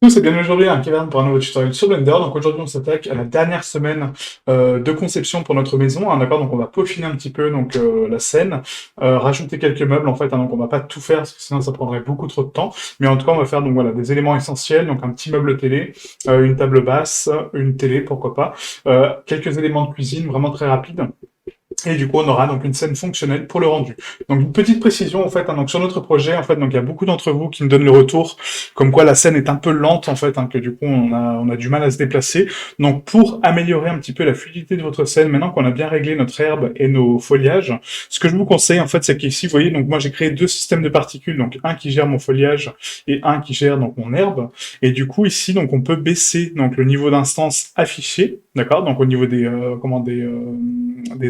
Tous et bienvenue aujourd'hui à Kevin pour un nouveau tutoriel sur Blender. Donc aujourd'hui on s'attaque à la dernière semaine de conception pour notre maison, hein, d'accord. Donc on va peaufiner un petit peu donc la scène, rajouter quelques meubles en fait, hein, donc on va pas tout faire parce que sinon ça prendrait beaucoup trop de temps. Mais en tout cas on va faire donc voilà des éléments essentiels, donc un petit meuble télé, une table basse, une télé pourquoi pas, quelques éléments de cuisine vraiment très rapides. Et du coup, on aura donc une scène fonctionnelle pour le rendu. Donc une petite précision en fait, hein, donc sur notre projet, en fait, donc il y a beaucoup d'entre vous qui me donnent le retour, comme quoi la scène est un peu lente en fait, hein, que du coup on a du mal à se déplacer. Donc pour améliorer un petit peu la fluidité de votre scène, maintenant qu'on a bien réglé notre herbe et nos feuillages, ce que je vous conseille en fait, c'est qu'ici, vous voyez, donc moi j'ai créé deux systèmes de particules, donc un qui gère mon feuillage et un qui gère donc mon herbe. Et du coup ici, donc on peut baisser donc le niveau d'instance affiché, d'accord, donc au niveau des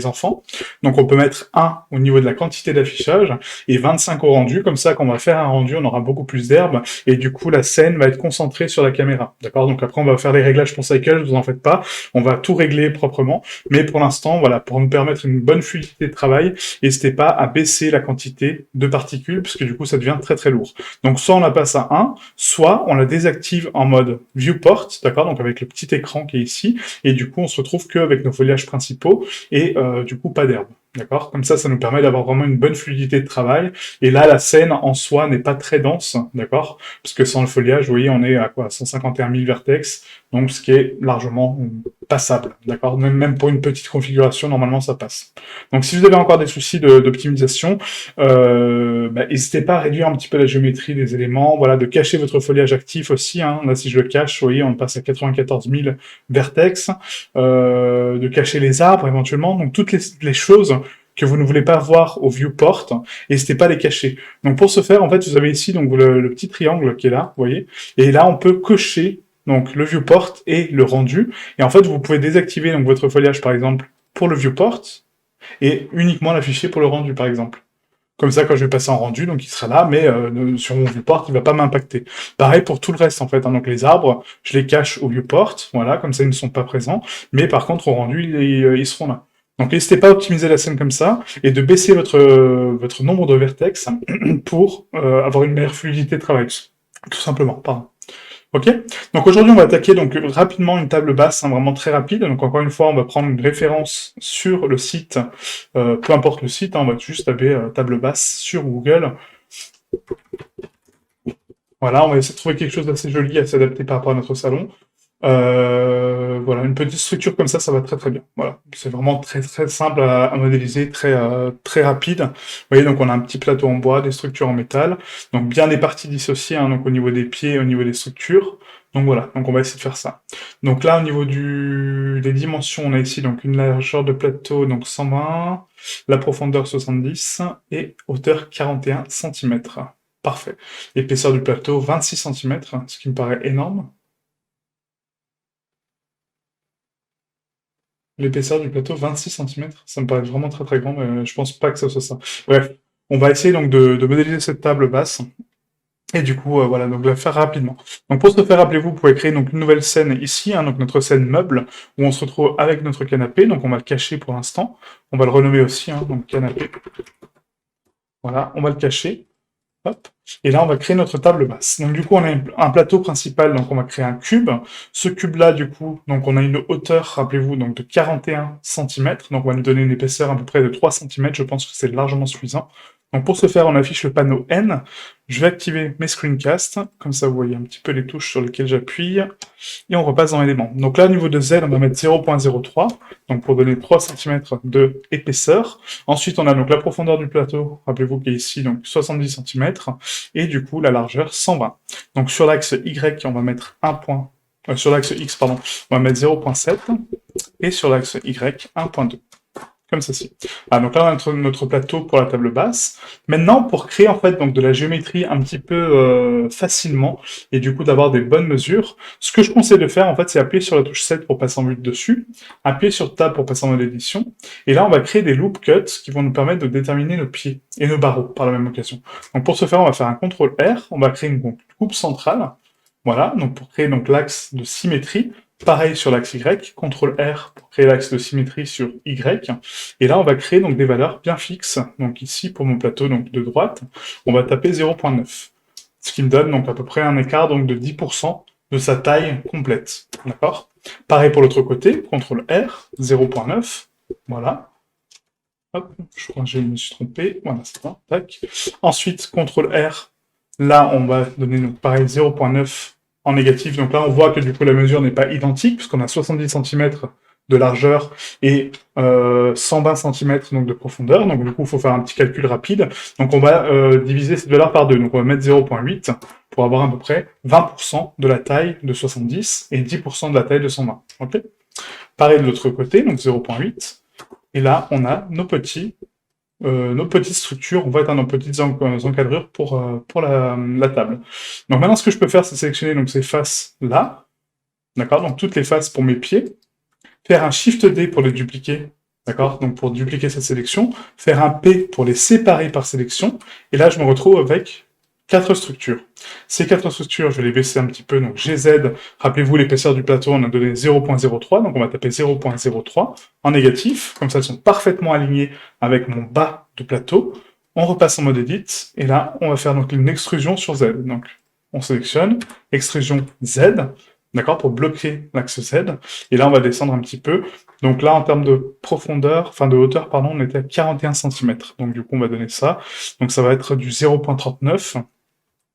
enfants. Donc on peut mettre 1 au niveau de la quantité d'affichage et 25 au rendu, comme ça quand on va faire un rendu, on aura beaucoup plus d'herbe et du coup la scène va être concentrée sur la caméra. D'accord. Donc après on va faire les réglages pour Cycle, vous en faites pas, on va tout régler proprement, mais pour l'instant, voilà, pour nous permettre une bonne fluidité de travail, n'hésitez pas à baisser la quantité de particules, parce que du coup ça devient très très lourd. Donc soit on la passe à 1, soit on la désactive en mode viewport, d'accord, donc avec le petit écran qui est ici, et du coup on se retrouve qu'avec nos feuillages principaux, et du coup pas d'herbe. D'accord. Comme ça nous permet d'avoir vraiment une bonne fluidité de travail. Et là, la scène en soi n'est pas très dense, d'accord. Parce que sans le feuillage, vous voyez, on est à quoi 151 000 vertex, donc ce qui est largement passable, d'accord. Même pour une petite configuration, normalement, ça passe. Donc si vous avez encore des soucis d'optimisation, n'hésitez pas à réduire un petit peu la géométrie des éléments, voilà, de cacher votre feuillage actif aussi. Hein. Là, si je le cache, vous voyez, on passe à 94 000 vertex. De cacher les arbres éventuellement, donc toutes les choses que vous ne voulez pas voir au viewport, n'hésitez pas à les cacher. Donc pour ce faire, en fait, vous avez ici donc le petit triangle qui est là, vous voyez, et là on peut cocher donc le viewport et le rendu, et en fait vous pouvez désactiver donc votre feuillage par exemple pour le viewport et uniquement l'afficher pour le rendu par exemple. Comme ça, quand je vais passer en rendu, donc il sera là, mais sur mon viewport, il va pas m'impacter. Pareil pour tout le reste, en fait. Hein, donc les arbres, je les cache au viewport, voilà, comme ça ils ne sont pas présents. Mais par contre, au rendu, ils seront là. Donc n'hésitez pas à optimiser la scène comme ça, et de baisser votre nombre de vertex pour avoir une meilleure fluidité de travail. Tout simplement, pardon. Ok. Donc aujourd'hui, on va attaquer donc rapidement une table basse, hein, vraiment très rapide. Donc encore une fois, on va prendre une référence sur le site, peu importe le site, hein, on va juste taper table basse sur Google. Voilà, on va essayer de trouver quelque chose d'assez joli, assez adapté par rapport à notre salon. Voilà, une petite structure comme ça va très très bien. Voilà, c'est vraiment très très simple à modéliser, très rapide. Vous voyez, donc on a un petit plateau en bois, des structures en métal, donc bien des parties dissociées, hein, donc au niveau des pieds, au niveau des structures. Donc voilà, donc on va essayer de faire ça. Donc là, au niveau des dimensions, on a ici donc une largeur de plateau donc 120, la profondeur 70 et hauteur 41 cm. Parfait. Épaisseur du plateau 26 cm, ce qui me paraît énorme. L'épaisseur du plateau, 26 cm. Ça me paraît vraiment très très grand, mais je pense pas que ça soit ça. Bref, on va essayer donc de modéliser cette table basse. Et du coup, voilà, donc la faire rapidement. Donc pour ce faire, rappelez-vous, vous pouvez créer donc une nouvelle scène ici, hein, donc notre scène meuble, où on se retrouve avec notre canapé. Donc on va le cacher pour l'instant. On va le renommer aussi, hein, donc canapé. Voilà, on va le cacher. Hop. Et là, on va créer notre table basse. Donc, du coup, on a un plateau principal, donc on va créer un cube. Ce cube-là, du coup, donc on a une hauteur, rappelez-vous, donc de 41 cm. Donc, on va lui donner une épaisseur à peu près de 3 cm. Je pense que c'est largement suffisant. Donc, pour ce faire, on affiche le panneau N. Je vais activer mes screencasts. Comme ça, vous voyez un petit peu les touches sur lesquelles j'appuie. Et on repasse dans l'élément. Donc là, au niveau de Z, on va mettre 0.03. Donc, pour donner 3 cm de épaisseur. Ensuite, on a donc la profondeur du plateau, rappelez-vous qui est ici, donc 70 cm, et du coup la largeur 120. Donc sur l'axe Y, on va mettre sur l'axe X, pardon, on va mettre 0.7, et sur l'axe Y, 1.2. Comme ceci. Ah, donc là, on a notre plateau pour la table basse. Maintenant, pour créer en fait donc de la géométrie un petit peu facilement et du coup d'avoir des bonnes mesures, ce que je conseille de faire en fait, c'est appuyer sur la touche 7 pour passer en vue de dessus, appuyer sur Tab pour passer en mode édition, et là, on va créer des loop cuts qui vont nous permettre de déterminer nos pieds et nos barreaux par la même occasion. Donc pour ce faire, on va faire un CTRL R, on va créer une coupe centrale. Voilà, donc pour créer donc l'axe de symétrie. Pareil sur l'axe Y, CTRL R pour créer l'axe de symétrie sur Y. Et là, on va créer donc des valeurs bien fixes. Donc ici, pour mon plateau donc de droite, on va taper 0.9. ce qui me donne donc à peu près un écart donc, de 10% de sa taille complète. D'accord? Pareil pour l'autre côté, CTRL R, 0.9, voilà. Hop, je crois que je me suis trompé, voilà, c'est ça, tac. Ensuite, CTRL R, là, on va donner donc pareil 0.9 en négatif, donc là, on voit que du coup, la mesure n'est pas identique, puisqu'on a 70 cm de largeur et 120 cm donc, de profondeur, donc du coup, il faut faire un petit calcul rapide. Donc on va diviser ces deux-là par 2, donc on va mettre 0.8 pour avoir à peu près 20% de la taille de 70 et 10% de la taille de 120. Ok. Pareil de l'autre côté, donc 0.8. Et là, on a nos petites structures, on va être dans nos petites encadrures pour la table. Donc maintenant, ce que je peux faire, c'est sélectionner donc, ces faces-là, d'accord, donc toutes les faces pour mes pieds, faire un Shift-D pour les dupliquer, d'accord, donc pour dupliquer cette sélection, faire un P pour les séparer par sélection, et là, je me retrouve avec 4 structures. Ces 4 structures, je vais les baisser un petit peu, donc GZ, rappelez-vous l'épaisseur du plateau, on a donné 0.03, donc on va taper 0.03 en négatif, comme ça elles sont parfaitement alignées avec mon bas de plateau. On repasse en mode Edit, et là, on va faire donc une extrusion sur Z. Donc, on sélectionne, extrusion Z, d'accord, pour bloquer l'axe Z, et là, on va descendre un petit peu. Donc là, en termes de profondeur, enfin de hauteur, pardon, on était à 41 cm. Donc du coup, on va donner ça. Donc ça va être du 0.39.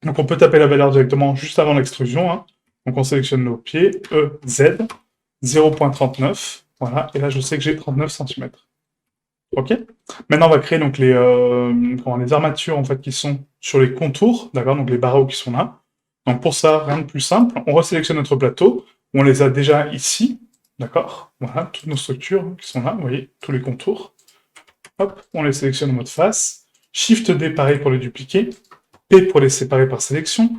Donc on peut taper la valeur directement juste avant l'extrusion. Hein. Donc on sélectionne nos pieds, E, Z, 0.39. Voilà, et là je sais que j'ai 39 cm. Ok. Maintenant on va créer donc les armatures en fait qui sont sur les contours, d'accord, donc les barreaux qui sont là. Donc pour ça, rien de plus simple, on resélectionne notre plateau, on les a déjà ici, d'accord. Voilà, toutes nos structures qui sont là, vous voyez, tous les contours. Hop, on les sélectionne en mode face. Shift D pareil pour les dupliquer. P pour les séparer par sélection,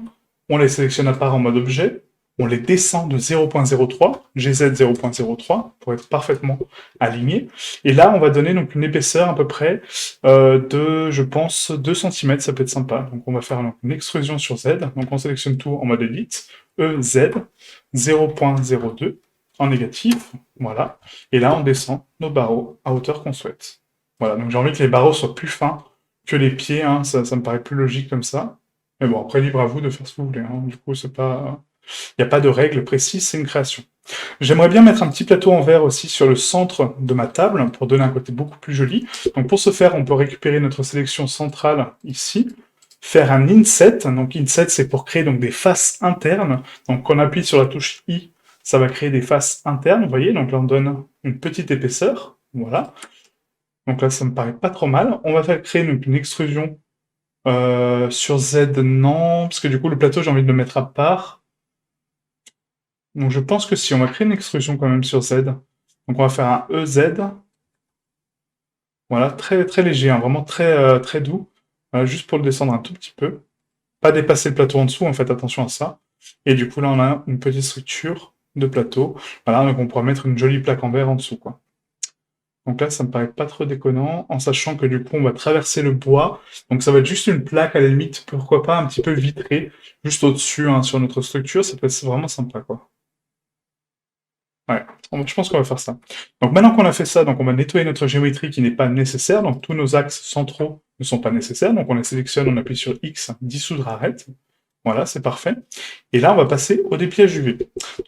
on les sélectionne à part en mode objet, on les descend de 0.03, GZ 0.03, pour être parfaitement alignés, et là on va donner donc une épaisseur à peu près de, je pense, 2 cm, ça peut être sympa. Donc on va faire donc, une extrusion sur Z, donc on sélectionne tout en mode Edit, EZ 0.02 en négatif, voilà, et là on descend nos barreaux à hauteur qu'on souhaite. Voilà, donc j'ai envie que les barreaux soient plus fins, que les pieds, hein, ça me paraît plus logique comme ça. Mais bon, après, libre à vous de faire ce que vous voulez. Hein. Du coup, c'est pas... Il n'y a pas de règle précise, c'est une création. J'aimerais bien mettre un petit plateau en verre aussi sur le centre de ma table, pour donner un côté beaucoup plus joli. Donc pour ce faire, on peut récupérer notre sélection centrale ici, faire un inset. Donc inset, c'est pour créer donc, des faces internes. Donc quand on appuie sur la touche I, ça va créer des faces internes, vous voyez. Donc là, on donne une petite épaisseur. Voilà. Donc là, ça me paraît pas trop mal. On va faire créer donc, une extrusion sur Z, non, parce que du coup, le plateau, j'ai envie de le mettre à part. Donc je pense que si, on va créer une extrusion quand même sur Z. Donc on va faire un EZ. Voilà, très, très léger, hein, vraiment très, très doux. Voilà, juste pour le descendre un tout petit peu. Pas dépasser le plateau en dessous, en fait, attention à ça. Et du coup, là, on a une petite structure de plateau. Voilà, donc on pourra mettre une jolie plaque en verre en dessous, quoi. Donc là, ça me paraît pas trop déconnant, en sachant que du coup, on va traverser le bois. Donc ça va être juste une plaque, à la limite, pourquoi pas un petit peu vitrée, juste au-dessus, hein, sur notre structure. Ça peut être vraiment sympa, quoi. Ouais, je pense qu'on va faire ça. Donc maintenant qu'on a fait ça, donc on va nettoyer notre géométrie qui n'est pas nécessaire. Donc tous nos axes centraux ne sont pas nécessaires. Donc on les sélectionne, on appuie sur X, dissoudre, arrête. Voilà, c'est parfait. Et là, on va passer au dépliage UV.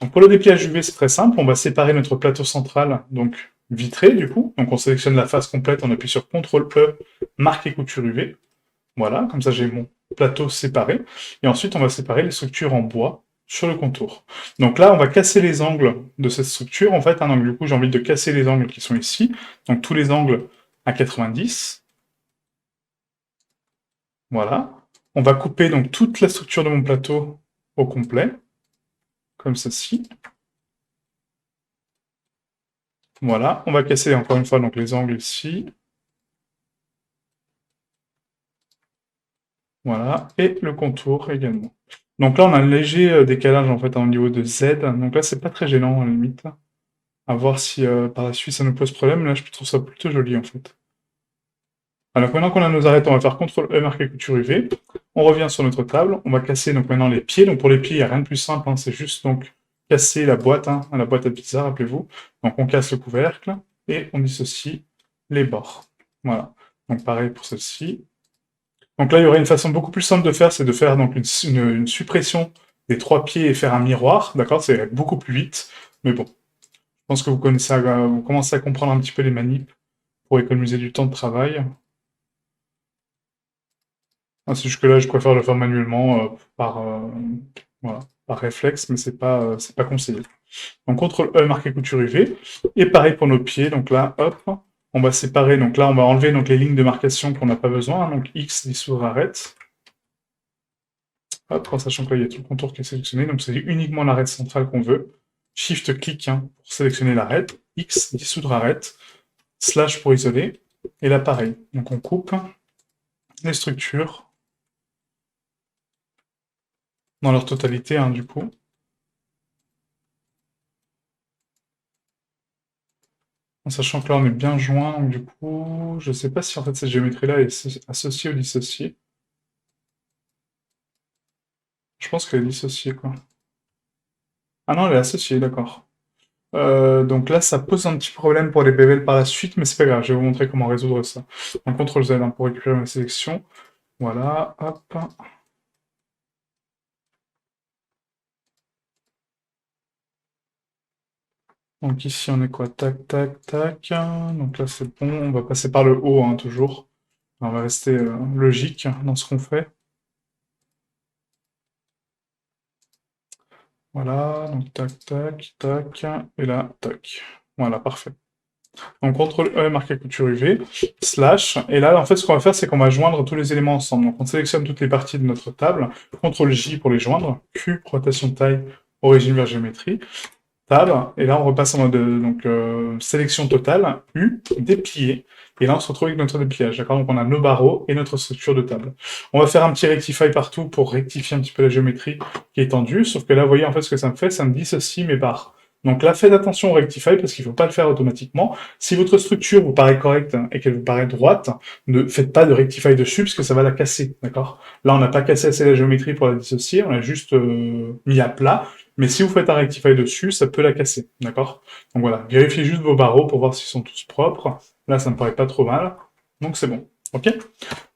Donc pour le dépliage UV, c'est très simple. On va séparer notre plateau central, donc vitré du coup. Donc on sélectionne la face complète, on appuie sur CTRL E, marquer couture UV. Voilà, comme ça j'ai mon plateau séparé. Et ensuite, on va séparer les structures en bois sur le contour. Donc là, on va casser les angles de cette structure. En fait, donc, du coup, j'ai envie de casser les angles qui sont ici. Donc tous les angles à 90. Voilà. On va couper donc toute la structure de mon plateau au complet, comme ceci. Voilà. On va casser encore une fois donc les angles ici. Voilà. Et le contour également. Donc là, on a un léger décalage en fait au niveau de Z. Donc là, c'est pas très gênant à la limite. À voir si par la suite ça nous pose problème. Là, je trouve ça plutôt joli en fait. Alors maintenant qu'on a nos arêtes, on va faire CTRL E marquer couture UV. On revient sur notre table. On va casser donc maintenant les pieds. Donc pour les pieds, il n'y a rien de plus simple. Hein, c'est juste donc casser la boîte, hein, la boîte à pizza, rappelez-vous. Donc on casse le couvercle et on dissocie les bords. Voilà. Donc pareil pour celle-ci. Donc là, il y aurait une façon beaucoup plus simple de faire, c'est de faire donc une suppression des 3 pieds et faire un miroir, d'accord? C'est beaucoup plus vite, mais bon, je pense que vous commencez à comprendre un petit peu les manips pour économiser du temps de travail. Ah, c'est juste que là, je préfère le faire manuellement voilà, par réflexe, mais c'est pas conseillé. Donc CTRL E, marqué couture UV. Et pareil pour nos pieds. Donc là, hop, on va séparer. Donc là, on va enlever donc, les lignes de marcation qu'on n'a pas besoin. Donc X, dissoudre, arrête. Hop, en sachant que là, il y a tout le contour qui est sélectionné. Donc c'est uniquement l'arête centrale qu'on veut. Shift-clic pour sélectionner l'arête. X, dissoudre, arrête. Slash pour isoler. Et là, pareil. Donc on coupe les structures dans leur totalité, du coup. En sachant que là, on est bien joint, donc du coup, je sais pas si en fait cette géométrie-là est associée ou dissociée. Je pense qu'elle est dissociée, quoi. Ah non, elle est associée, d'accord. Donc là, ça pose un petit problème pour les bébés par la suite, mais c'est pas grave, je vais vous montrer comment résoudre ça. Donc CTRL Z pour récupérer ma sélection. Voilà, hop. Donc ici, on est quoi? Tac, tac, tac. Donc là, c'est bon, on va passer par le haut, toujours. On va rester logique dans ce qu'on fait. Voilà, donc tac, tac, tac, et là, tac. Voilà, parfait. Donc CTRL E, marqué couture UV, slash, et là, en fait, ce qu'on va faire, c'est qu'on va joindre tous les éléments ensemble. Donc on sélectionne toutes les parties de notre table, CTRL J pour les joindre, Q, rotation de taille, origine vers géométrie, Tab, et là on repasse en mode sélection totale, U, déplier, et là on se retrouve avec notre dépliage, d'accord? Donc on a nos barreaux et notre structure de table. On va faire un petit rectify partout pour rectifier un petit peu la géométrie qui est tendue, sauf que là, vous voyez en fait ce que ça me fait, ça me dissocie mes barres. Donc là, faites attention au rectify parce qu'il ne faut pas le faire automatiquement. Si votre structure vous paraît correcte et qu'elle vous paraît droite, ne faites pas de rectify dessus parce que ça va la casser, d'accord? Là, on n'a pas cassé assez la géométrie pour la dissocier, on l'a juste mis à plat. Mais si vous faites un rectify dessus, ça peut la casser, d'accord? Donc voilà, vérifiez juste vos barreaux pour voir s'ils sont tous propres. Là, ça me paraît pas trop mal. Donc c'est bon, ok?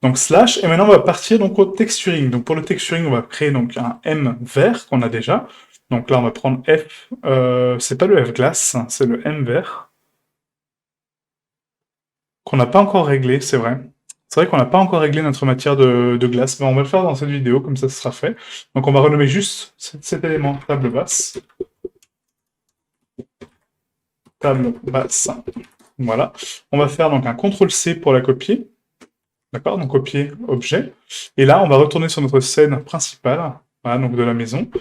Donc slash, et maintenant on va partir donc au texturing. Donc pour le texturing, on va créer donc un M vert qu'on a déjà. Donc là, on va prendre F, c'est pas le F glace, c'est le M vert, qu'on n'a pas encore réglé, c'est vrai. C'est vrai qu'on n'a pas encore réglé notre matière de glace, mais on va le faire dans cette vidéo, comme ça ce sera fait. Donc on va renommer juste cet élément table basse. Table basse. Voilà. On va faire donc un CTRL-C pour la copier. D'accord? Donc copier objet. Et là, on va retourner sur notre scène principale, voilà, donc de la maison.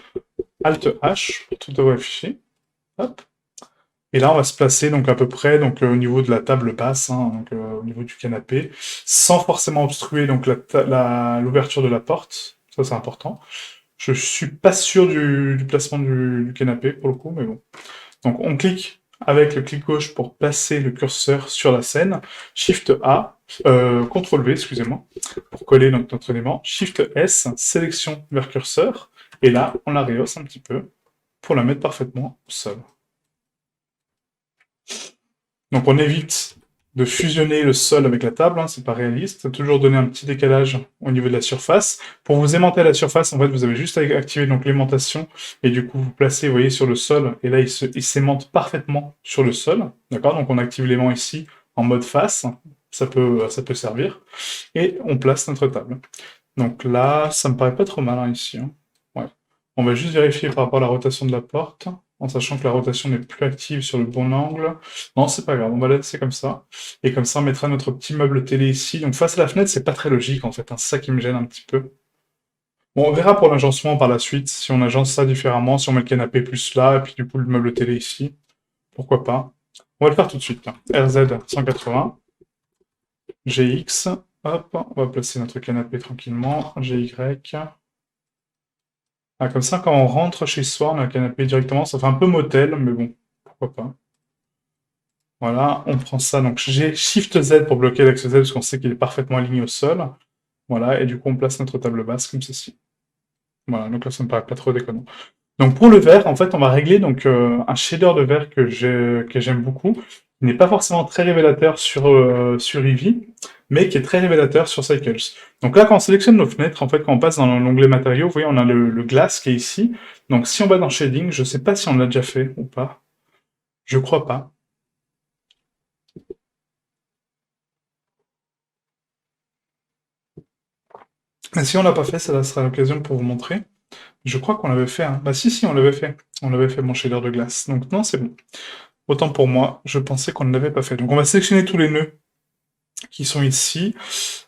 Alt-H pour tout afficher. Hop. Et là, on va se placer donc à peu près donc, au niveau de la table basse, donc, au niveau du canapé, sans forcément obstruer donc l'ouverture de la porte. Ça, c'est important. Je suis pas sûr du placement du canapé pour le coup, mais bon. Donc on clique avec le clic gauche pour placer le curseur sur la scène, Shift A, CTRL V, excusez-moi, pour coller donc notre élément, Shift S, sélection vers curseur, et là on la rehausse un petit peu pour la mettre parfaitement au sol. Donc on évite de fusionner le sol avec la table, c'est pas réaliste, toujours donner un petit décalage au niveau de la surface. Pour vous aimanter la surface, en fait, vous avez juste à activer donc l'aimantation, et du coup, vous placez, vous voyez, sur le sol, et là, il s'aimante parfaitement sur le sol, d'accord? Donc on active l'aimant ici, en mode face, ça peut servir, et on place notre table. Donc là, ça me paraît pas trop mal, ici. Ouais. On va juste vérifier par rapport à la rotation de la porte, en sachant que la rotation n'est plus active sur le bon angle. Non, c'est pas grave, on va la laisser comme ça. Et comme ça, on mettra notre petit meuble télé ici. Donc face à la fenêtre, c'est pas très logique, en fait, c'est ça qui me gêne un petit peu. Bon, on verra pour l'agencement par la suite, si on agence ça différemment, si on met le canapé plus là, et puis du coup le meuble télé ici. Pourquoi pas. On va le faire tout de suite. RZ 180, GX, hop, on va placer notre canapé tranquillement, GY. Ah, comme ça, quand on rentre chez soi, on a le canapé directement, ça fait un peu motel, mais bon, pourquoi pas. Voilà, on prend ça, donc j'ai Shift Z pour bloquer l'axe Z, parce qu'on sait qu'il est parfaitement aligné au sol. Voilà, et du coup, on place notre table basse comme ceci. Voilà, donc là, ça me paraît pas trop déconnant. Donc pour le vert, en fait, on va régler donc un shader de vert que j'aime beaucoup, qui n'est pas forcément très révélateur sur Eevee, mais qui est très révélateur sur Cycles. Donc là, quand on sélectionne nos fenêtres, en fait, quand on passe dans l'onglet matériaux, vous voyez, on a le glass qui est ici. Donc si on va dans Shading, je sais pas si on l'a déjà fait ou pas. Je crois pas. Mais si on l'a pas fait, ça sera l'occasion pour vous montrer. Je crois qu'on l'avait fait, hein. Bah si, on l'avait fait. On l'avait fait, mon shader de glace. Donc non, c'est bon. Autant pour moi, je pensais qu'on ne l'avait pas fait. Donc on va sélectionner tous les nœuds qui sont ici.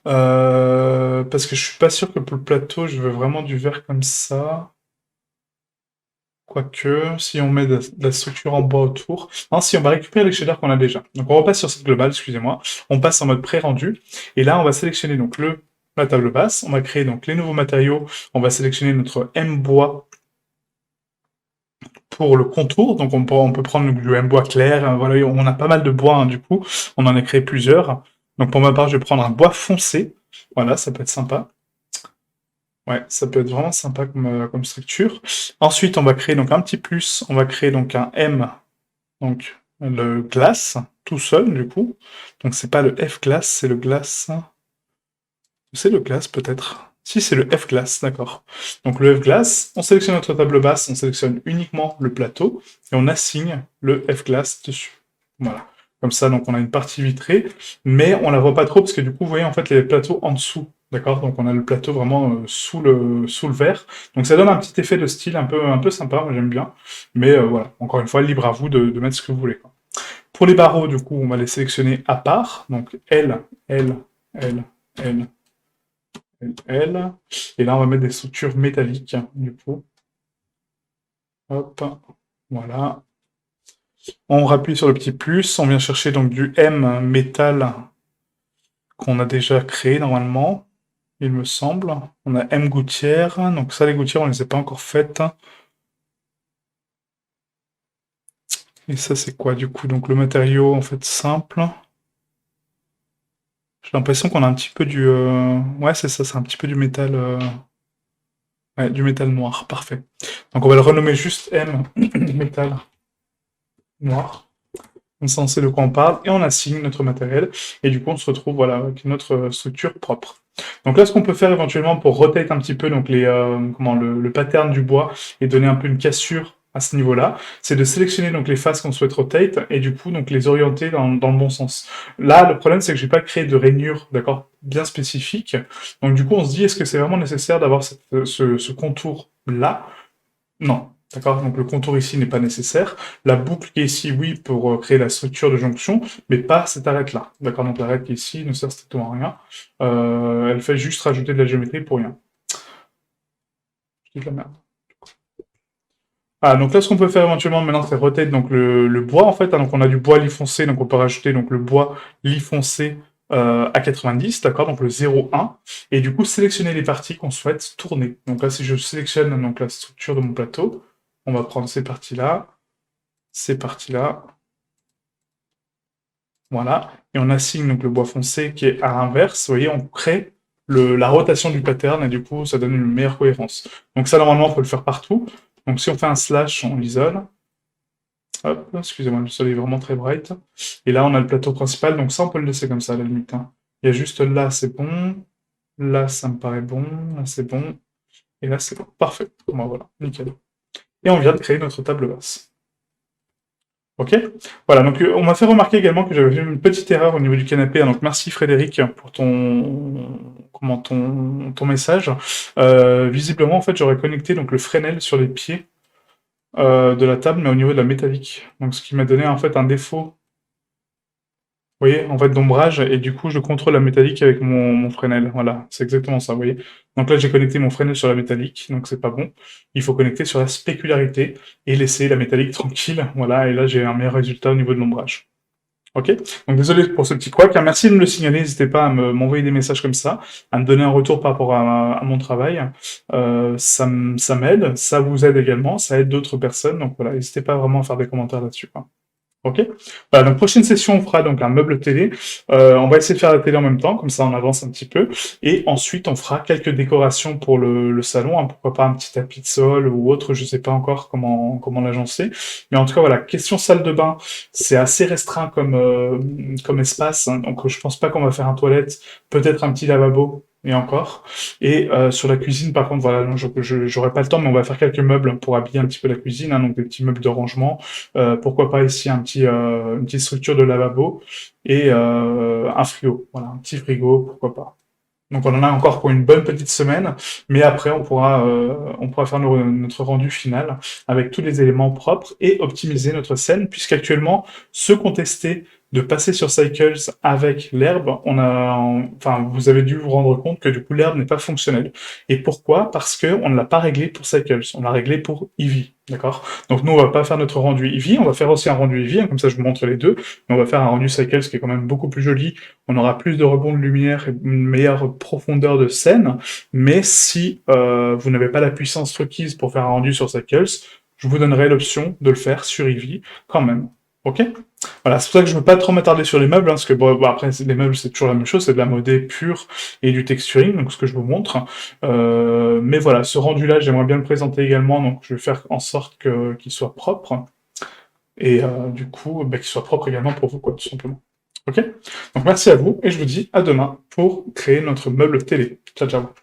Parce que je suis pas sûr que pour le plateau, je veux vraiment du vert comme ça. Quoique, si on met de la structure en bois autour... Non, si, on va récupérer les shaders qu'on a déjà. Donc on repasse sur cette globale, excusez-moi. On passe en mode pré-rendu. Et là, on va sélectionner donc la table basse. On va créer donc les nouveaux matériaux. On va sélectionner notre M bois pour le contour. Donc on peut prendre du M bois clair. Voilà, on a pas mal de bois, hein, du coup. On en a créé plusieurs. Donc pour ma part, je vais prendre un bois foncé. Voilà, ça peut être sympa. Ouais, ça peut être vraiment sympa comme structure. Ensuite, on va créer donc un petit plus. On va créer donc un M, donc le glace, tout seul du coup. Donc c'est pas le F glace, c'est le glace. C'est le glace peut-être. Si, c'est le F glace, d'accord. Donc le F glace, on sélectionne notre table basse, on sélectionne uniquement le plateau et on assigne le F glace dessus. Voilà. Comme ça, donc on a une partie vitrée, mais on la voit pas trop parce que du coup, vous voyez en fait les plateaux en dessous. D'accord. Donc on a le plateau vraiment sous le verre. Donc ça donne un petit effet de style un peu sympa, moi j'aime bien. Mais voilà, encore une fois, libre à vous de mettre ce que vous voulez, quoi. Pour les barreaux, du coup, on va les sélectionner à part. Donc L, L, L, L, L. Et là, on va mettre des structures métalliques, du coup. Hop, voilà. On rappuie sur le petit plus, on vient chercher donc du M métal qu'on a déjà créé normalement, il me semble. On a M gouttière, donc ça les gouttières on les a pas encore faites. Et ça c'est quoi du coup? Donc le matériau en fait simple. J'ai l'impression qu'on a un petit peu du... Ouais c'est ça, c'est un petit peu du métal... Ouais, du métal noir, parfait. Donc on va le renommer juste M métal noir. On sait de quoi on parle, et on assigne notre matériel, et du coup on se retrouve voilà, avec notre structure propre. Donc là ce qu'on peut faire éventuellement pour rotate un petit peu donc le pattern du bois et donner un peu une cassure à ce niveau-là, c'est de sélectionner donc les faces qu'on souhaite rotate et du coup donc les orienter dans le bon sens. Là le problème c'est que j'ai pas créé de rainure, d'accord, bien spécifique, donc du coup on se dit est-ce que c'est vraiment nécessaire d'avoir ce contour là? Non. D'accord. Donc le contour ici n'est pas nécessaire. La boucle qui est ici, oui, pour créer la structure de jonction, mais pas cette arête-là. D'accord. Donc l'arête qui est ici ne sert strictement à rien. Elle fait juste rajouter de la géométrie pour rien. Je dis de la merde. Ah, donc là, ce qu'on peut faire éventuellement maintenant, c'est rotate donc le bois en fait. Hein. Donc on a du bois lit foncé, donc on peut rajouter donc le bois lit foncé à 90, d'accord, donc le 0,1, et du coup sélectionner les parties qu'on souhaite tourner. Donc là, si je sélectionne donc la structure de mon plateau, on va prendre ces parties-là, voilà, et on assigne donc le bois foncé qui est à l'inverse, vous voyez, on crée la rotation du pattern, et du coup, ça donne une meilleure cohérence. Donc ça, normalement, on peut le faire partout. Donc si on fait un slash, on l'isole. Hop, excusez-moi, le soleil est vraiment très bright. Et là, on a le plateau principal, donc ça, on peut le laisser comme ça, à la limite. Hein. Il y a juste là, c'est bon. Là, ça me paraît bon. Là, c'est bon. Et là, c'est bon. Parfait. Bon, voilà, nickel. Et on vient de créer notre table basse. Ok. Voilà, donc on m'a fait remarquer également que j'avais fait une petite erreur au niveau du canapé. Donc merci Frédéric pour ton message. Visiblement, en fait, j'aurais connecté donc le Fresnel sur les pieds de la table, mais au niveau de la métallique. Donc ce qui m'a donné en fait un défaut, vous voyez, en fait d'ombrage, et du coup je contrôle la métallique avec mon Fresnel. Voilà, c'est exactement ça, vous voyez. Donc là j'ai connecté mon Fresnel sur la métallique, donc c'est pas bon. Il faut connecter sur la spécularité et laisser la métallique tranquille. Voilà, et là j'ai un meilleur résultat au niveau de l'ombrage. Ok. Donc désolé pour ce petit couac. Hein. Merci de me le signaler. N'hésitez pas à m'envoyer des messages comme ça, à me donner un retour par rapport à mon travail. Ça m'aide, ça vous aide également, ça aide d'autres personnes. Donc voilà, n'hésitez pas vraiment à faire des commentaires là-dessus. Quoi. Ok. Voilà, donc prochaine session, on fera donc un meuble télé. On va essayer de faire la télé en même temps, comme ça on avance un petit peu. Et ensuite, on fera quelques décorations pour le salon, hein, pourquoi pas un petit tapis de sol ou autre, je sais pas encore comment l'agencer. Mais en tout cas, voilà, question salle de bain, c'est assez restreint comme espace, hein, donc je pense pas qu'on va faire un toilette, peut-être un petit lavabo, et encore. Et sur la cuisine, par contre, voilà, non, j'aurai pas le temps, mais on va faire quelques meubles pour habiller un petit peu la cuisine, hein, donc des petits meubles de rangement. Pourquoi pas ici une petite structure de lavabo et un frigo. Voilà, un petit frigo, pourquoi pas. Donc on en a encore pour une bonne petite semaine, mais après on pourra faire notre rendu final avec tous les éléments propres et optimiser notre scène, puisqu'actuellement, ceux qui ont testé de passer sur Cycles avec l'herbe, enfin, vous avez dû vous rendre compte que du coup l'herbe n'est pas fonctionnelle. Et pourquoi? Parce que on ne l'a pas réglé pour Cycles, on l'a réglé pour Eevee, d'accord? Donc nous on va pas faire notre rendu Eevee, on va faire aussi un rendu Eevee, hein, comme ça je vous montre les deux, mais on va faire un rendu Cycles qui est quand même beaucoup plus joli, on aura plus de rebonds de lumière et une meilleure profondeur de scène, mais si vous n'avez pas la puissance requise pour faire un rendu sur Cycles, je vous donnerai l'option de le faire sur Eevee quand même. Ok? Voilà, c'est pour ça que je ne veux pas trop m'attarder sur les meubles, hein, parce que bon, après, les meubles, c'est toujours la même chose, c'est de la modé pure et du texturing, donc ce que je vous montre. Mais voilà, ce rendu-là, j'aimerais bien le présenter également, donc je vais faire en sorte qu'il soit propre, et du coup, bah, qu'il soit propre également pour vous, quoi, tout simplement. Ok? Donc merci à vous, et je vous dis à demain pour créer notre meuble télé. Ciao, ciao.